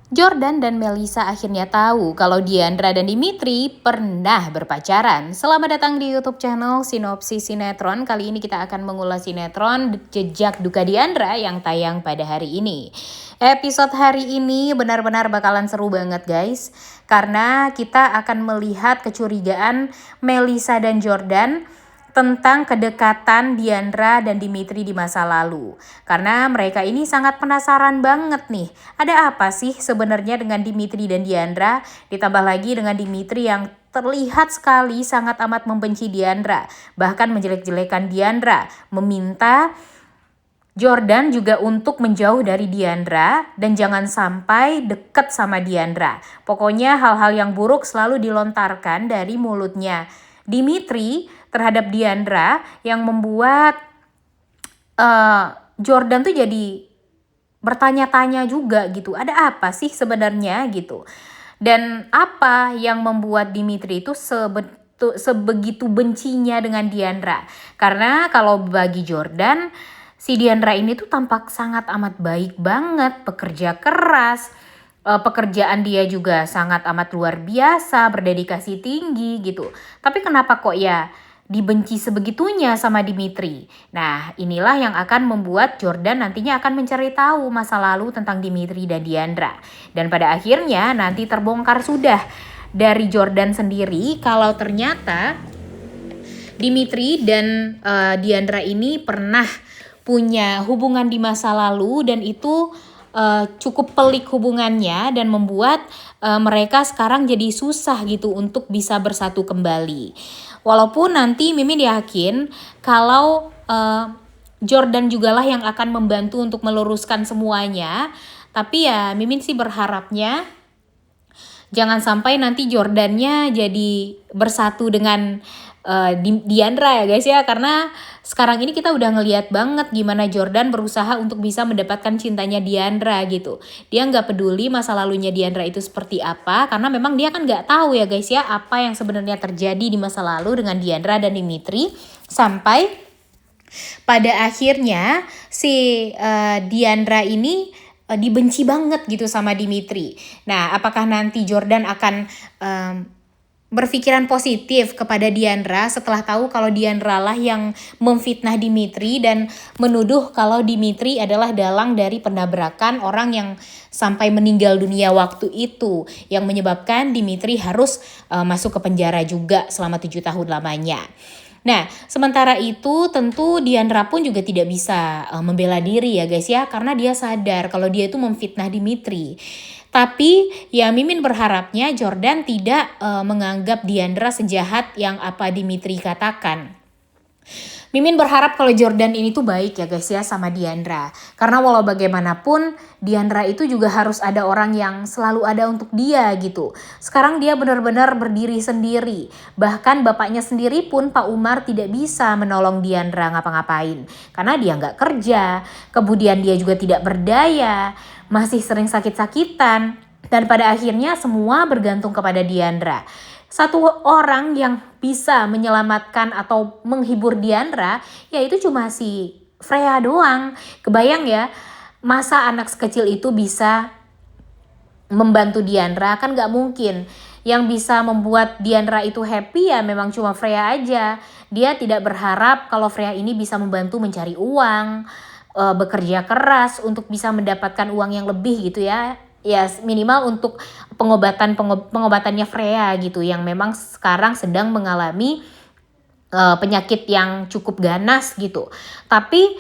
Jordan dan Melisa akhirnya tahu kalau Diandra dan Dimitri pernah berpacaran. Selamat datang di YouTube channel Sinopsis Sinetron. Kali ini kita akan mengulas sinetron Jejak Duka Diandra yang tayang pada hari ini. Episode hari ini benar-benar bakalan seru banget guys. Karena kita akan melihat kecurigaan Melisa dan Jordan tentang kedekatan Diandra dan Dimitri di masa lalu. Karena mereka ini sangat penasaran banget nih, ada apa sih sebenarnya dengan Dimitri dan Diandra? Ditambah lagi dengan Dimitri yang terlihat sekali sangat amat membenci Diandra, bahkan menjelek-jelekan Diandra, meminta Jordan juga untuk menjauh dari Diandra dan jangan sampai deket sama Diandra. Pokoknya hal-hal yang buruk selalu dilontarkan dari mulutnya Dimitri terhadap Diandra yang membuat Jordan tuh jadi bertanya-tanya juga gitu. Ada apa sih sebenarnya gitu. Dan apa yang membuat Dimitri itu sebegitu bencinya dengan Diandra. Karena kalau bagi Jordan, si Diandra ini tuh tampak sangat amat baik banget, pekerja keras, pekerjaan dia juga sangat amat luar biasa, berdedikasi tinggi gitu. Tapi kenapa kok ya dibenci sebegitunya sama Dimitri? Nah, inilah yang akan membuat Jordan nantinya akan mencari tahu masa lalu tentang Dimitri dan Diandra. Dan pada akhirnya nanti terbongkar sudah dari Jordan sendiri kalau ternyata Dimitri dan Diandra ini pernah punya hubungan di masa lalu dan itu cukup pelik hubungannya dan membuat mereka sekarang jadi susah gitu untuk bisa bersatu kembali. Walaupun nanti Mimin yakin kalau Jordan jugalah yang akan membantu untuk meluruskan semuanya. Tapi ya Mimin sih berharapnya jangan sampai nanti Jordannya jadi bersatu dengan Diandra ya guys ya. Karena sekarang ini kita udah ngeliat banget gimana Jordan berusaha untuk bisa mendapatkan cintanya Diandra gitu. Dia nggak peduli masa lalunya Diandra itu seperti apa. Karena memang dia kan nggak tahu ya guys ya apa yang sebenarnya terjadi di masa lalu dengan Diandra dan Dimitri. Sampai pada akhirnya si Diandra ini dibenci banget gitu sama Dimitri. Nah, apakah nanti Jordan akan berpikiran positif kepada Diandra setelah tahu kalau Diandra lah yang memfitnah Dimitri dan menuduh kalau Dimitri adalah dalang dari penabrakan orang yang sampai meninggal dunia waktu itu, yang menyebabkan Dimitri harus masuk ke penjara juga selama 7 tahun lamanya. Nah, sementara itu tentu Diandra pun juga tidak bisa membela diri ya guys ya, karena dia sadar kalau dia itu memfitnah Dimitri. Tapi ya Mimin berharapnya Jordan tidak menganggap Diandra sejahat yang apa Dimitri katakan. Mimin berharap kalau Jordan ini tuh baik ya guys ya sama Diandra. Karena walau bagaimanapun Diandra itu juga harus ada orang yang selalu ada untuk dia gitu. Sekarang dia benar-benar berdiri sendiri. Bahkan bapaknya sendiri pun Pak Umar tidak bisa menolong Diandra ngapa-ngapain. Karena dia nggak kerja, kemudian dia juga tidak berdaya, masih sering sakit-sakitan. Dan pada akhirnya semua bergantung kepada Diandra. Satu orang yang bisa menyelamatkan atau menghibur Diandra yaitu cuma si Freya doang. Kebayang ya, masa anak sekecil itu bisa membantu Diandra? Kan gak mungkin. Yang bisa membuat Diandra itu happy ya memang cuma Freya aja. Dia tidak berharap kalau Freya ini bisa membantu mencari uang, bekerja keras untuk bisa mendapatkan uang yang lebih gitu ya. Ya minimal untuk pengobatannya Freya gitu yang memang sekarang sedang mengalami penyakit yang cukup ganas gitu. Tapi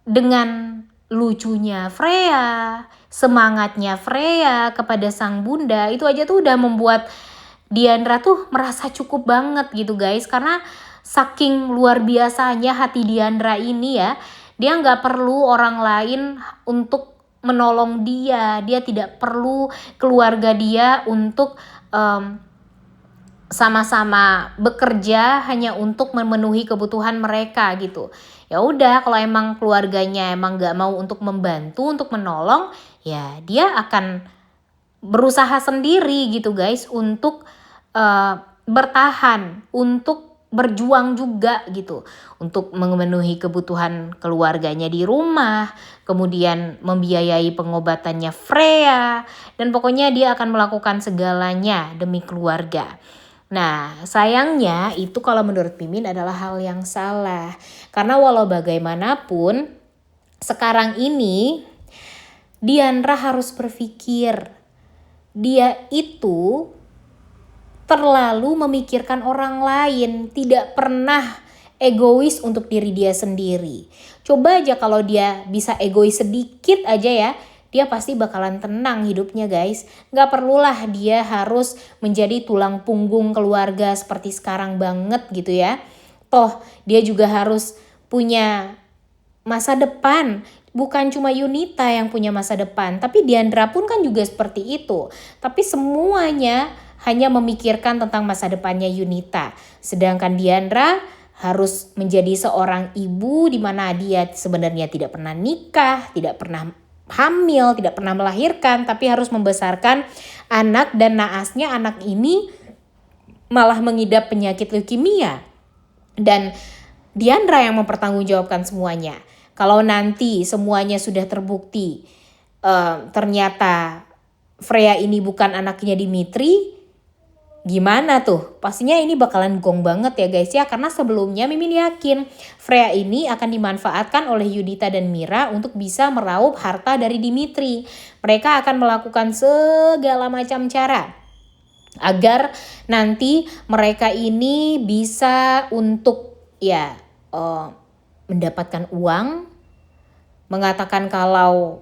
dengan lucunya Freya, semangatnya Freya kepada sang bunda, itu aja tuh udah membuat Diandra tuh merasa cukup banget gitu guys. Karena saking luar biasanya hati Diandra ini ya, dia nggak perlu orang lain untuk menolong dia. Dia tidak perlu keluarga dia untuk sama-sama bekerja hanya untuk memenuhi kebutuhan mereka gitu. Ya udah, kalau emang keluarganya emang nggak mau untuk membantu, untuk menolong, ya dia akan berusaha sendiri gitu guys untuk bertahan, untuk berjuang juga gitu untuk memenuhi kebutuhan keluarganya di rumah, kemudian membiayai pengobatannya Freya, dan pokoknya dia akan melakukan segalanya demi keluarga. Nah, sayangnya itu kalau menurut Mimin adalah hal yang salah. Karena walau bagaimanapun, sekarang ini Diandra harus berpikir, dia itu terlalu memikirkan orang lain, tidak pernah egois untuk diri dia sendiri. Coba aja kalau dia bisa egois sedikit aja ya, dia pasti bakalan tenang hidupnya guys. Gak perlulah dia harus menjadi tulang punggung keluarga seperti sekarang banget gitu ya. Toh dia juga harus punya masa depan. Bukan cuma Yunita yang punya masa depan, tapi Diandra pun kan juga seperti itu. Tapi semuanya hanya memikirkan tentang masa depannya Yunita. Sedangkan Diandra harus menjadi seorang ibu di mana dia sebenarnya tidak pernah nikah, tidak pernah hamil, tidak pernah melahirkan, tapi harus membesarkan anak, dan naasnya anak ini malah mengidap penyakit leukemia. Dan Diandra yang mempertanggungjawabkan semuanya. Kalau nanti semuanya sudah terbukti ternyata Freya ini bukan anaknya Dimitri, gimana tuh? Pastinya ini bakalan gong banget ya guys ya. Karena sebelumnya Mimin yakin Freya ini akan dimanfaatkan oleh Yunita dan Mira untuk bisa meraup harta dari Dimitri. Mereka akan melakukan segala macam cara agar nanti mereka ini bisa untuk ya mendapatkan uang. Mengatakan kalau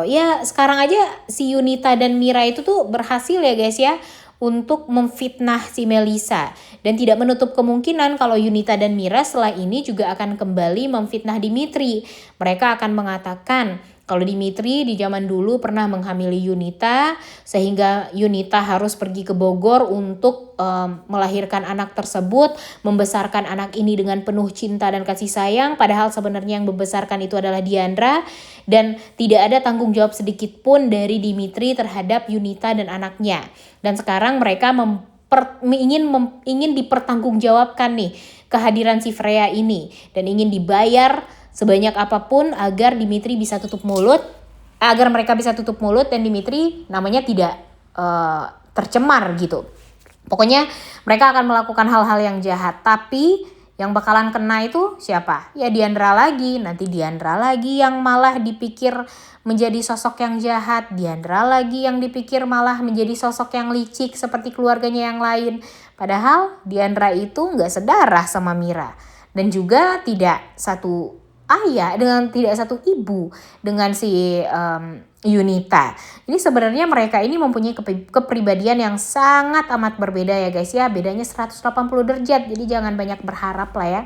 ya sekarang aja si Yunita dan Mira itu tuh berhasil ya guys ya untuk memfitnah si Melisa, dan tidak menutup kemungkinan kalau Yunita dan Mira setelah ini juga akan kembali memfitnah Dimitri. Mereka akan mengatakan kalau Dimitri di zaman dulu pernah menghamili Yunita sehingga Yunita harus pergi ke Bogor untuk melahirkan anak tersebut, membesarkan anak ini dengan penuh cinta dan kasih sayang, padahal sebenarnya yang membesarkan itu adalah Diandra, dan tidak ada tanggung jawab sedikit pun dari Dimitri terhadap Yunita dan anaknya. Dan sekarang mereka ingin dipertanggungjawabkan nih kehadiran si Freya ini, dan ingin dibayar sebanyak apapun agar Dimitri bisa tutup mulut, agar mereka bisa tutup mulut dan Dimitri namanya tidak tercemar gitu. Pokoknya mereka akan melakukan hal-hal yang jahat, tapi yang bakalan kena itu siapa? Ya Diandra lagi. Nanti Diandra lagi yang malah dipikir menjadi sosok yang jahat. Diandra lagi yang dipikir malah menjadi sosok yang licik seperti keluarganya yang lain. Padahal Diandra itu gak sedarah sama Mira. Dan juga tidak satu ayah, dengan tidak satu ibu dengan si Yunita. Ini sebenarnya mereka ini mempunyai kepribadian yang sangat amat berbeda ya guys ya. Bedanya 180 derajat, jadi jangan banyak berharap lah ya.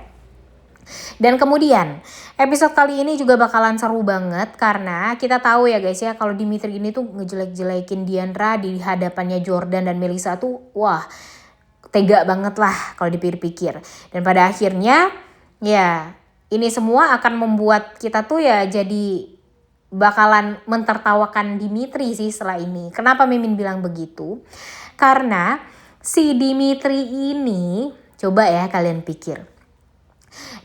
Dan kemudian episode kali ini juga bakalan seru banget karena kita tahu ya guys ya kalau Dimitri ini tuh ngejelek-jelekin Diandra di hadapannya Jordan dan Melisa tuh wah tega banget lah kalau dipikir-pikir. Dan pada akhirnya ya ini semua akan membuat kita tuh ya jadi bakalan mentertawakan Dimitri sih setelah ini. Kenapa Mimin bilang begitu? Karena si Dimitri ini, coba ya kalian pikir.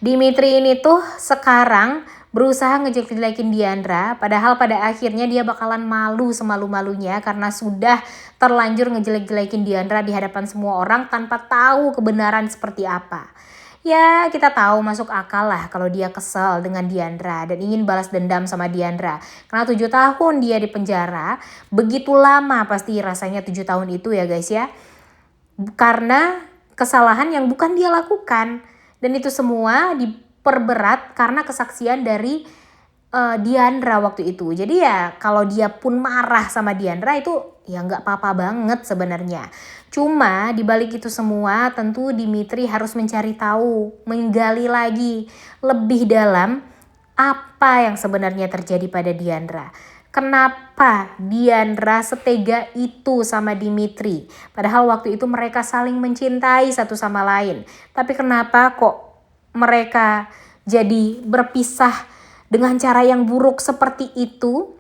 Dimitri ini tuh sekarang berusaha ngejelek-jelekin Diandra, padahal pada akhirnya dia bakalan malu semalu-malunya karena sudah terlanjur ngejelek-jelekin Diandra di hadapan semua orang tanpa tahu kebenaran seperti apa. Ya kita tahu masuk akal lah kalau dia kesel dengan Diandra dan ingin balas dendam sama Diandra. Karena 7 tahun dia di penjara, begitu lama pasti rasanya 7 tahun itu ya guys ya. Karena kesalahan yang bukan dia lakukan. Dan itu semua diperberat karena kesaksian dari Diandra waktu itu. Jadi ya kalau dia pun marah sama Diandra itu ya gak apa-apa banget sebenarnya. Cuma dibalik itu semua tentu Dimitri harus mencari tahu, menggali lagi lebih dalam apa yang sebenarnya terjadi pada Diandra. Kenapa Diandra setega itu sama Dimitri? Padahal waktu itu mereka saling mencintai satu sama lain. Tapi kenapa kok mereka jadi berpisah dengan cara yang buruk seperti itu?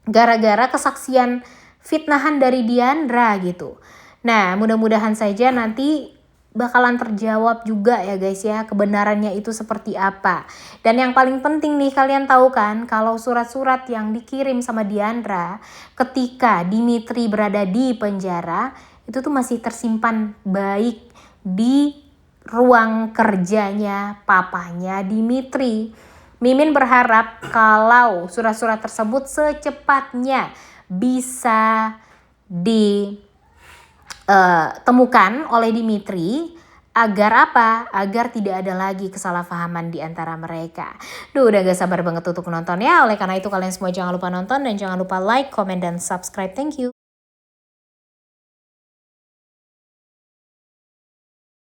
Gara-gara kesaksian fitnahan dari Diandra gitu. Nah mudah-mudahan saja nanti bakalan terjawab juga ya guys ya, kebenarannya itu seperti apa. Dan yang paling penting nih, kalian tahu kan kalau surat-surat yang dikirim sama Diandra ketika Dimitri berada di penjara itu tuh masih tersimpan baik di ruang kerjanya papanya Dimitri. Mimin berharap kalau surat-surat tersebut secepatnya bisa ditemukan oleh Dimitri, agar apa? Agar tidak ada lagi kesalahpahaman di antara mereka. Udah gak sabar banget untuk nonton ya. Oleh karena itu kalian semua jangan lupa nonton dan jangan lupa like, comment, dan subscribe. Thank you.